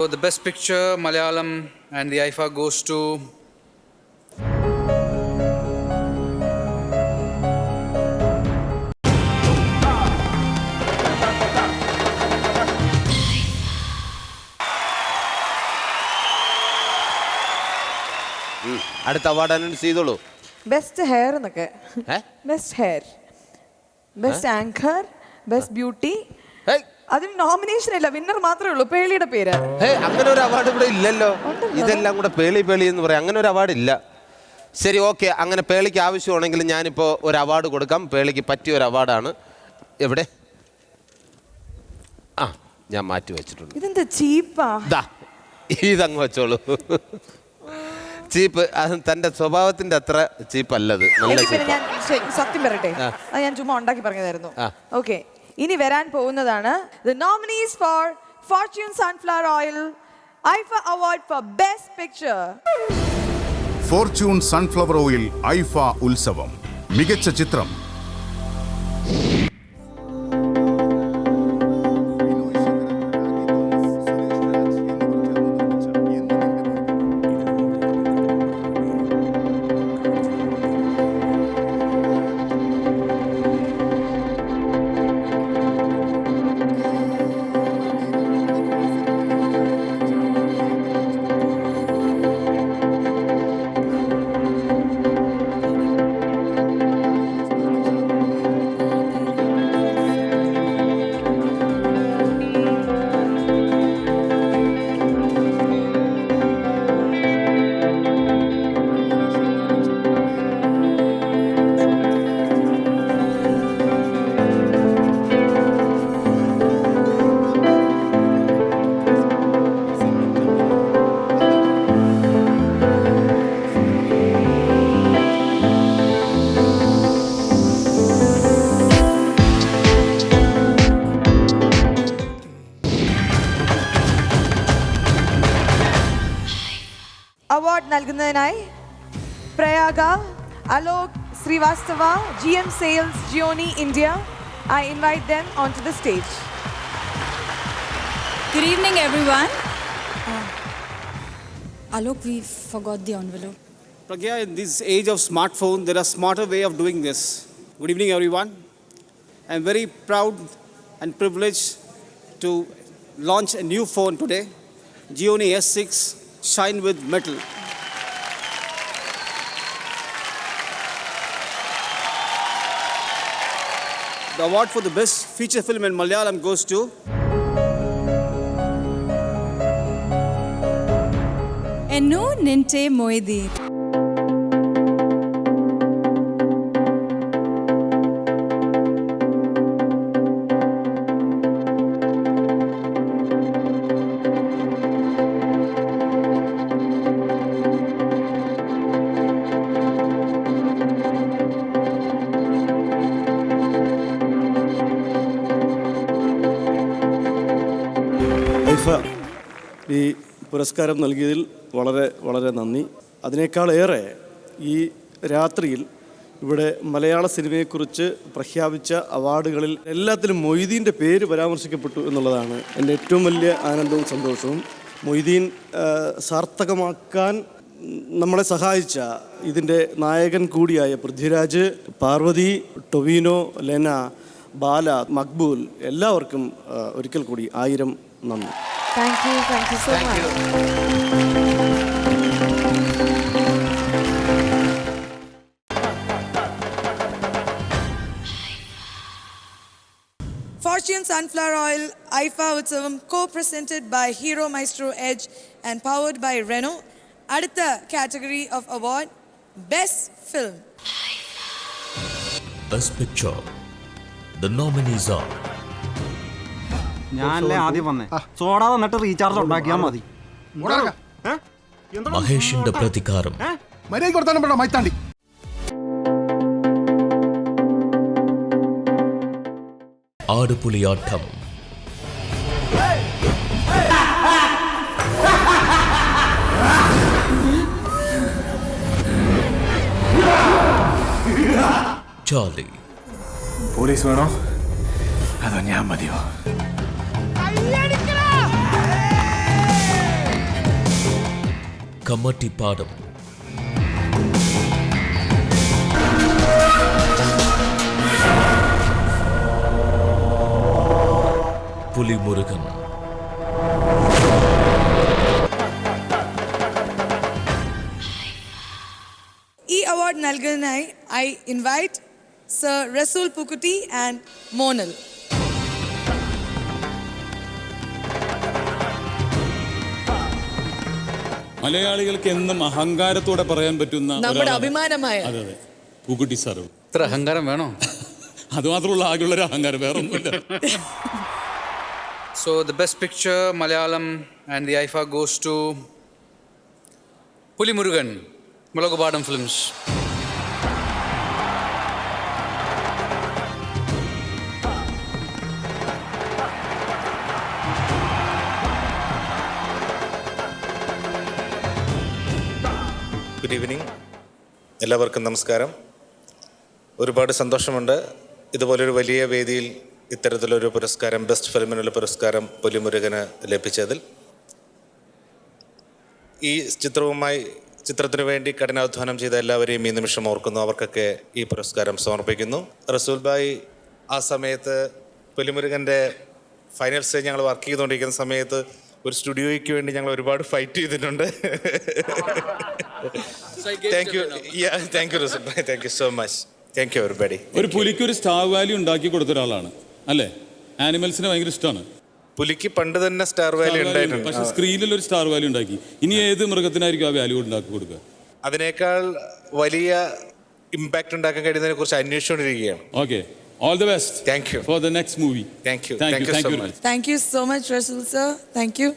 The best picture, Malayalam, and the IFA goes to അടുത്ത award announce ചെയ്തോളൂ. Best hair എന്നൊക്കെ, best hair, best anchor, best beauty, അതിന് nomination ഇല്ല, winner മാത്രമേ ഉള്ളൂ. പേളിയുടെ പേര് അങ്ങനെ ഒരു അവാർഡ് ഇവിടെ ഇല്ലല്ലോ. ഇതെല്ലാം കൂടെ പേളി പേളി എന്ന് പറയാം. അങ്ങനെ ഒരു അവാർഡ് ഇല്ല. ശരി, ഓക്കെ. അങ്ങനെ പേളിക്ക് ആവശ്യമാണെങ്കിൽ ഞാനിപ്പോൾ ഒരു അവാർഡ് കൊടുക്കാം. പേളിക്ക് പറ്റിയ ഒരു അവാർഡാണ്. എവിടെ? ആ, ഞാൻ മാറ്റി വെച്ചിട്ടുണ്ട്. ഇതെന്താ ചീപ്പാ? ഇതങ്ങ് വെച്ചോളൂ. ചീപ്പ് അത് തൻ്റെ സ്വഭാവത്തിൻ്റെ അത്ര ചീപ്പല്ലത്. നല്ല ഞാൻ സത്യം പറയട്ടെ, അത് ഞാൻ ചുമ്മാ ഉണ്ടാക്കി പറഞ്ഞതായിരുന്നു. ഓക്കെ, ഇനി വരാൻ പോകുന്നതാണ് the nominees for Fortune Sunflower Oil IFA Award for Best Picture. Fortune Sunflower Oil IFA ഉത്സവം മികച്ച ചിത്രം. അവാർഡ് നൽകുന്നതിനായി Prayaga, Alok Srivastava, GM Sales, Gioni India. I invite them onto the stage. Good evening, everyone. Alok, we forgot the envelope. Pragya, in this age of smartphone, there are smarter way of doing this. Good evening, everyone. I'm very proud and privileged to launch a new phone today, Gioni S6 Shine with Metal. The award for the best feature film in Malayalam goes to Ennu Ninte Moedeer. ഈ പുരസ്കാരം നൽകിയതിൽ വളരെ വളരെ നന്ദി. അതിനേക്കാളേറെ ഈ രാത്രിയിൽ ഇവിടെ മലയാള സിനിമയെക്കുറിച്ച് പ്രഖ്യാപിച്ച അവാർഡുകളിൽ എല്ലാത്തിലും മൊയ്തീൻ്റെ പേര് പരാമർശിക്കപ്പെട്ടു എന്നുള്ളതാണ് എൻ്റെ ഏറ്റവും വലിയ ആനന്ദവും സന്തോഷവും. മൊയ്തീൻ സാർത്ഥകമാക്കാൻ നമ്മളെ സഹായിച്ച ഇതിൻ്റെ നായകൻ കൂടിയായ പൃഥ്വിരാജ്, പാർവതി, ടൊവിനോ, ലെന, ബാല, മക്ബൂൽ, എല്ലാവർക്കും ഒരിക്കൽ കൂടി 1000 നന്ദി. Thank you so much. Fortune Sunflower Oil IFA Utsavam co-presented by Hero Maestro Edge and powered by Renault. Aditha category of award, Best Film. Best Picture. The nominees are ഞാനല്ലേ ആദ്യം വന്നേ. സോഡ വന്നിട്ട് റീചാർജ് ഉണ്ടാക്കിയാൽ മതി. മഹേഷിന്റെ പ്രതികാരം, Aadupuliyattam, Charlie. Police വേണോ അതോ ഞാൻ മതിയോ? കമ്മട്ടിപ്പാടം. പുലിമുരുകൻ. ഈ അവാർഡ് നൽകുന്നതിനായി ഐ ഇൻവൈറ്റ് സർ റസൂൽ പുക്കുട്ടി ആൻഡ് മോനൽ. മലയാളികൾക്ക് എന്നും അഹങ്കാരത്തോടെ പറയാൻ പറ്റുന്ന നമ്മുടെ അഭിമാനമായ അതെ അതെ പൂക്കുട്ടി സാറ്. ഇത്ര അഹങ്കാരം വേണോ? അതുമാത്രമുള്ള ആകെയുള്ളൊരു അഹങ്കാരം, വേറെ ഒന്നുമില്ല. So the best picture Malayalam and the IFA goes to Pulimurugan, Mulagopadam Films. Good evening, എല്ലാവർക്കും നമസ്കാരം. ഒരുപാട് സന്തോഷമുണ്ട് ഇതുപോലൊരു വലിയ വേദിയിൽ ഇത്തരത്തിലൊരു പുരസ്കാരം, ബെസ്റ്റ് ഫിലിമിനുള്ള പുരസ്കാരം പുലിമുരുകന് ലഭിച്ചതിൽ. ഈ ചിത്രത്തിനു വേണ്ടി കഠിനാധ്വാനം ചെയ്ത എല്ലാവരെയും ഈ നിമിഷം ഓർക്കുന്നു. അവർക്കൊക്കെ ഈ പുരസ്കാരം സമർപ്പിക്കുന്നു. റസൂൽ ഭായ് ആ സമയത്ത് പുലിമുരുകൻ്റെ ഫൈനൽ സ്റ്റേജ് ഞങ്ങൾ വർക്ക് ചെയ്തുകൊണ്ടിരിക്കുന്ന സമയത്ത് ഒരു സ്റ്റുഡിയോയ്ക്ക് വേണ്ടി ഞങ്ങൾ ഒരുപാട് ഫൈറ്റ് ചെയ്തിട്ടുണ്ട്. താങ്ക് യു റസൂൽ bhai, thank you so much. Thank you everybody. ഒരു പുലിക്ക് ഒരു സ്റ്റാർ വാല്യൂ ഉണ്ടാക്കി കൊടുത്ത ഒരാളാണ് അല്ലേ? ആനിമൽസിനെ ഭയങ്കര ഇഷ്ടമാണ്. പുലിക്ക് പണ്ട് തന്നെ സ്റ്റാർ വാല്യൂ ഉണ്ടായിട്ടുണ്ട്, പക്ഷെ സ്ക്രീനിൽ ഒരു സ്റ്റാർ വാല്യൂ ഉണ്ടാക്കി. ഇനി ഏത് മൃഗത്തിനായിരിക്കും ആ വാല്യൂ ഉണ്ടാക്കി കൊടുക്കുക? അതിനേക്കാൾ വലിയ ഇമ്പാക്ട് ഉണ്ടാക്കാൻ കഴിയുന്നതിനെ കുറിച്ച് അന്വേഷിച്ചുകൊണ്ടിരിക്കുകയാണ്. Okay, all the best. Thank you for the next movie. Thank you. Thank you so much. Thank you so much, Rasul sir. Thank you.